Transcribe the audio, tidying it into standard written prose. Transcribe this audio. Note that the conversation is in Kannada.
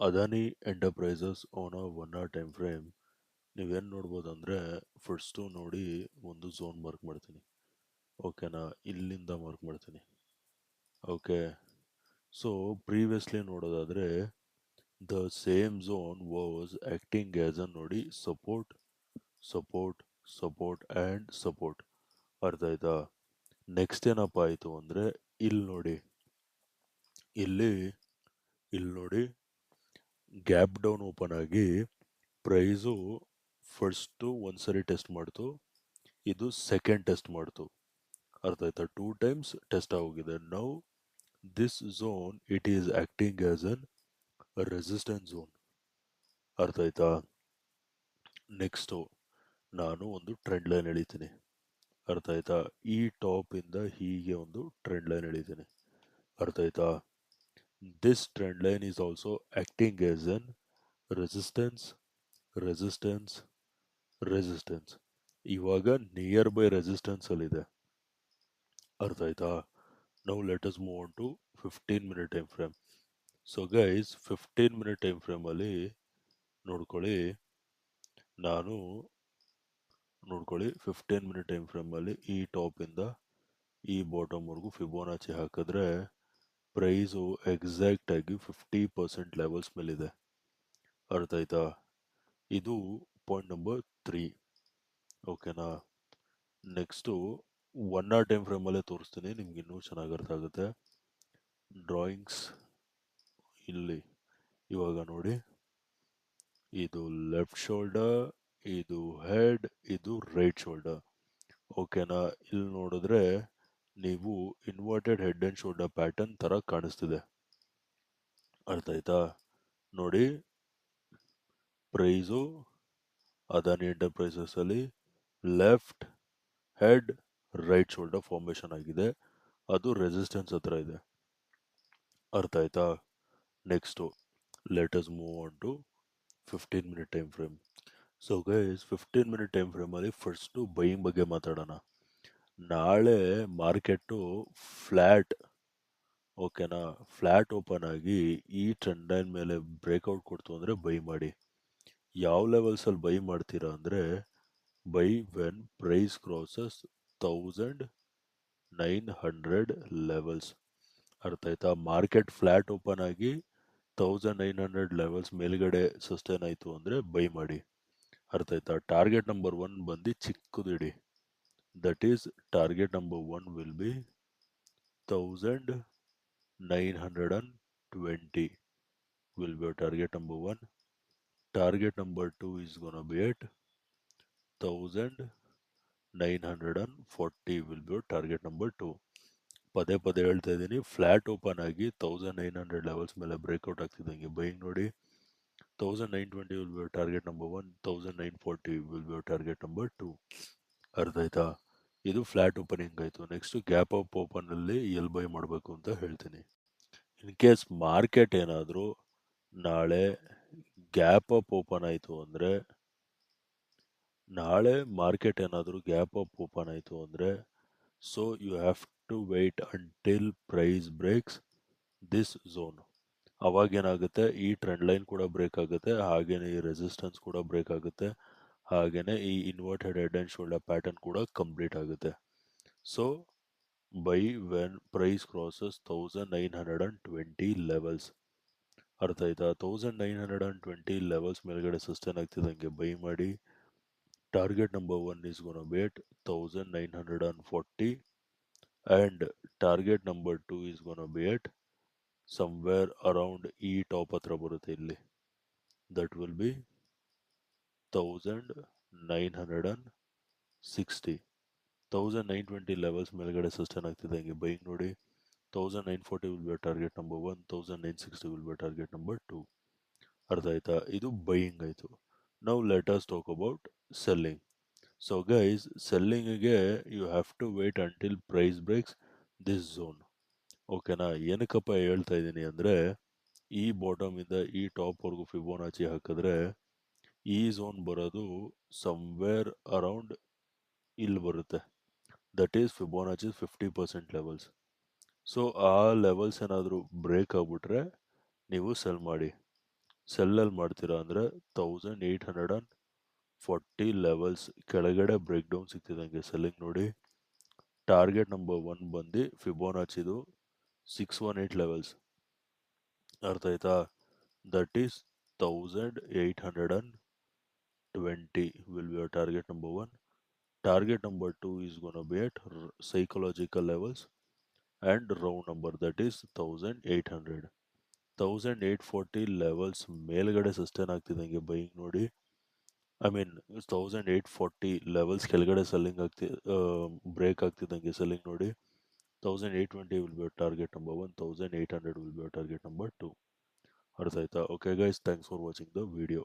Adani enterprises on a 1 hour time frame ನೀವೇನು ನೋಡ್ಬೋದು ಅಂದರೆ ಫಸ್ಟು ನೋಡಿ ಒಂದು ಝೋನ್ ಮಾರ್ಕ್ ಮಾಡ್ತೀನಿ. ಓಕೆನಾ, ಇಲ್ಲಿಂದ ಮಾರ್ಕ್ ಮಾಡ್ತೀನಿ. ಓಕೆ, ಸೊ ಪ್ರೀವಿಯಸ್ಲಿ ನೋಡೋದಾದರೆ the same zone was acting as a ನೋಡಿ support support support and support. ಅರ್ಥ ಆಯ್ತಾ? ನೆಕ್ಸ್ಟ್ ಏನಪ್ಪ ಆಯಿತು ಅಂದರೆ ಇಲ್ಲಿ ನೋಡಿ, ಇಲ್ಲಿ ನೋಡಿ ಗ್ಯಾಪ್ ಡೌನ್ ಓಪನ್ ಆಗಿ ಪ್ರೈಸು ಫಸ್ಟು ಒಂದ್ಸರಿ ಟೆಸ್ಟ್ ಮಾಡ್ತು, ಇದು ಸೆಕೆಂಡ್ ಟೆಸ್ಟ್ ಮಾಡ್ತು. ಅರ್ಥ ಆಯ್ತಾ? 2 times ಟೆಸ್ಟ್ ಆಗೋಗಿದೆ. Now this zone it is acting as an resistance zone. ಅರ್ಥ ಆಯ್ತಾ? ನೆಕ್ಸ್ಟು ನಾನು ಒಂದು ಟ್ರೆಂಡ್ ಲೈನ್ ಎಳಿತೀನಿ. ಅರ್ಥ ಆಯ್ತಾ? ಈ ಟಾಪಿಂದ ಹೀಗೆ ಒಂದು ಟ್ರೆಂಡ್ ಲೈನ್ ಎಳಿತೀನಿ. ಅರ್ಥ ಆಯ್ತಾ? This trend line is also acting as an resistance resistance resistance. ಇವಾಗ ನಿಯರ್ ಬೈ ರೆಸಿಸ್ಟೆನ್ಸ್ ಅಲ್ಲಿದೆ. ಅರ್ಥ ಆಯ್ತಾ? Now let us move on to 15-minute time frame. So guys 15-minute time ಫ್ರೇಮಲ್ಲಿ ನೋಡ್ಕೊಳ್ಳಿ, ನಾನು ನೋಡ್ಕೊಳ್ಳಿ 15-minute ಟೈಮ್ ಫ್ರೇಮಲ್ಲಿ ಈ ಟಾಪಿಂದ ಈ ಬಾಟಮ್ವರೆಗೂ ಫಿಬೋನಾಚಿ ಹಾಕಿದ್ರೆ ಪ್ರೈಸು ಎಕ್ಸಾಕ್ಟಾಗಿ 50% ಲೆವೆಲ್ಸ್ ಮೇಲಿದೆ. ಅರ್ಥ ಆಯ್ತಾ? ಇದು ಪಾಯಿಂಟ್ ನಂಬರ್ 3. ಓಕೆನಾ? ನೆಕ್ಸ್ಟು 1 hour ಟೈಮ್ ಫ್ರೇಮಲ್ಲೇ ತೋರಿಸ್ತೀನಿ, ನಿಮ್ಗೆ ಇನ್ನೂ ಚೆನ್ನಾಗಿ ಅರ್ಥ ಆಗುತ್ತೆ. ಡ್ರಾಯಿಂಗ್ಸ್ ಇಲ್ಲಿ ಇವಾಗ ನೋಡಿ, ಇದು ಲೆಫ್ಟ್ ಶೋಲ್ಡರ್, ಇದು ಹೆಡ್, ಇದು ರೈಟ್ ಶೋಲ್ಡರ್. ಓಕೆನಾ? ಇಲ್ಲಿ ನೋಡಿದ್ರೆ ನೀವು inverted head and shoulder pattern ಥರ ಕಾಣಿಸ್ತಿದೆ. ಅರ್ಥ ಆಯ್ತಾ? ನೋಡಿ, ಪ್ರೈಸು ಅದಾನಿ ಎಂಟರ್ಪ್ರೈಸಸಲ್ಲಿ left head right shoulder formation ಆಗಿದೆ, ಅದು ರೆಸಿಸ್ಟೆನ್ಸ್ ಹತ್ರ ಇದೆ. ಅರ್ಥ ಆಯ್ತಾ? Next let us move on to 15-minute time frame. So guys 15-minute time ಫ್ರೇಮಲ್ಲಿ ಫಸ್ಟು ಬೈಯಿಂಗ್ ಬಗ್ಗೆ ಮಾತಾಡೋಣ. ನಾಳೆ ಮಾರ್ಕೆಟು ಫ್ಲ್ಯಾಟ್, ಓಕೆನಾ, ಫ್ಲ್ಯಾಟ್ ಓಪನ್ ಆಗಿ ಈ ಟ್ರೆಂಡ್ ಲೈನ್ ಮೇಲೆ ಬ್ರೇಕ್ಔಟ್ ಕೊಡ್ತು ಅಂದರೆ ಬೈ ಮಾಡಿ. ಯಾವ ಲೆವೆಲ್ಸಲ್ಲಿ ಬೈ ಮಾಡ್ತೀರಾ ಅಂದರೆ buy when price crosses 1900 levels. ಅರ್ಥ ಆಯ್ತಾ? ಮಾರ್ಕೆಟ್ ಫ್ಲ್ಯಾಟ್ ಓಪನ್ ಆಗಿ 1900 ಲೆವೆಲ್ಸ್ ಮೇಲ್ಗಡೆ ಸಸ್ಟೈನ್ ಆಯಿತು ಅಂದರೆ ಬೈ ಮಾಡಿ. ಅರ್ಥ ಆಯ್ತಾ? ಟಾರ್ಗೆಟ್ ನಂಬರ್ 1 ಬಂದು ಚಿಕ್ಕದಿಡಿ, that is target number 1 will be 1920 will be our target number 1. Target number 2 is gonna be at 1940 will be our target number 2. ಪದೇ ಪದೇ ಹೇಳ್ತಾ ಇದ್ದೀನಿ, ಫ್ಲ್ಯಾಟ್ ಓಪನ್ ಆಗಿ 1900 ಲೆವೆಲ್ಸ್ ಮೇಲೆ ಬ್ರೇಕ್ಔಟ್ ಆಗ್ತಿದ್ದಂಗೆ ಬೈಯಿಂಗ್ ನೋಡಿ. 1920 will be our target number 1, 1940 will be our target number 2. ಅರ್ಥ ಆಯ್ತಾ? ಇದು ಫ್ಲ್ಯಾಟ್ ಓಪನಿಂಗ್ ಆಯಿತು. ನೆಕ್ಸ್ಟು ಗ್ಯಾಪ್ ಅಪ್ ಓಪನಲ್ಲಿ ಎಲ್ಲಿ ಬೈ ಮಾಡಬೇಕು ಅಂತ ಹೇಳ್ತೀನಿ. ಇನ್ ಕೇಸ್ ಮಾರ್ಕೆಟ್ ಏನಾದರೂ ನಾಳೆ ಗ್ಯಾಪ್ ಅಪ್ ಓಪನ್ ಆಯಿತು ಅಂದರೆ, so you have to wait until price breaks this zone. ಅವಾಗೇನಾಗುತ್ತೆ, ಈ ಟ್ರೆಂಡ್ ಲೈನ್ ಕೂಡ ಬ್ರೇಕ್ ಆಗುತ್ತೆ, ಹಾಗೆಯೇ ಈ ರೆಸಿಸ್ಟೆನ್ಸ್ ಕೂಡ ಬ್ರೇಕ್ ಆಗುತ್ತೆ, ಹಾಗೆಯೇ ಈ inverted head and shoulder pattern ಕೂಡ ಕಂಪ್ಲೀಟ್ ಆಗುತ್ತೆ. So buy when price crosses 1920 levels. ಅರ್ಥ ಆಯ್ತಾ? 1920 ಲೆವೆಲ್ಸ್ ಮೇಲ್ಗಡೆ ಸಸ್ಟೈನ್ ಆಗ್ತಿದ್ದಂಗೆ ಬೈ ಮಾಡಿ. Target number 1 is gonna be at 1940 and target number 2 is gonna be at somewhere around ಈ ಟಾಪ್ ಹತ್ರ ಬರುತ್ತೆ ಇಲ್ಲಿ, that will be 1960. 1920 ಲೆವೆಲ್ಸ್ ಮೇಲ್ಗಡೆ ಸಸ್ಟೈನ್ ಆಗ್ತಿದ್ದಂಗೆ ಬೈಯಿಂಗ್ ನೋಡಿ. 1940 will be target number 1, 1960 will be target number 2. ಅರ್ಥ ಆಯ್ತಾ? ಇದು ಬೈಯಿಂಗ್ ಆಯಿತು. Now let us talk about selling. So guys, ಸೆಲ್ಲಿಂಗಿಗೆ you have to wait until price breaks this zone. ಓಕೆನಾ? ಏನಕ್ಕಪ್ಪ ಹೇಳ್ತಾ ಇದ್ದೀನಿ ಅಂದರೆ, ಈ ಬಾಟಮಿಂದ ಈ ಟಾಪ್ವರೆಗೂ ಫಿಬೋನಾಚಿ ಹಾಕಿದ್ರೆ ಈ ಝೋನ್ ಬರೋದು ಸಮ್ವೇರ್ ಅರೌಂಡ್ ಇಲ್ಲಿ ಬರುತ್ತೆ, that is Fibonacci 50% levels. So ಆ ಲೆವೆಲ್ಸ್ ಏನಾದರೂ ಬ್ರೇಕ್ ಆಗಿಬಿಟ್ರೆ ನೀವು ಸೆಲ್ ಮಾಡಿ. ಸೆಲ್ಲಲ್ಲಿ ಮಾಡ್ತೀರಾ ಅಂದರೆ 1840 ಲೆವೆಲ್ಸ್ ಕೆಳಗಡೆ ಬ್ರೇಕ್ ಡೌನ್ ಸಿಗ್ತಿದಂಗೆ ಸೆಲ್ಲಿಂಗ್ ನೋಡಿ. ಟಾರ್ಗೆಟ್ ನಂಬರ್ 1 ಬಂದು ಫಿಬೋನಾಚಿದು 618 ಲೆವೆಲ್ಸ್, ಅರ್ಥ ಆಯ್ತಾ? That is 1820 will be your target number 1. Target number 2 is gonna be at psychological levels and round number, that is 1800. 1840 levels ಮೇಲ್ಗಡೆ ಸಸ್ಟೈನ್ ಆಗ್ತಿದ್ದಂಗೆ ಬೈಯಿಂಗ್ ನೋಡಿ. ಐ ಮೀನ್ 1840 ಲೆವೆಲ್ಸ್ ಕೆಳಗಡೆ ಸೆಲ್ಲಿಂಗ್ ಬ್ರೇಕ್ ಆಗ್ತಿದ್ದಂಗೆ ಸೆಲ್ಲಿಂಗ್ ನೋಡಿ. 1820 will be your target number 1, 1800 will be your target number 2. ಅರ್ಥ ಆಯ್ತಾ? Okay guys, thanks for watching the video.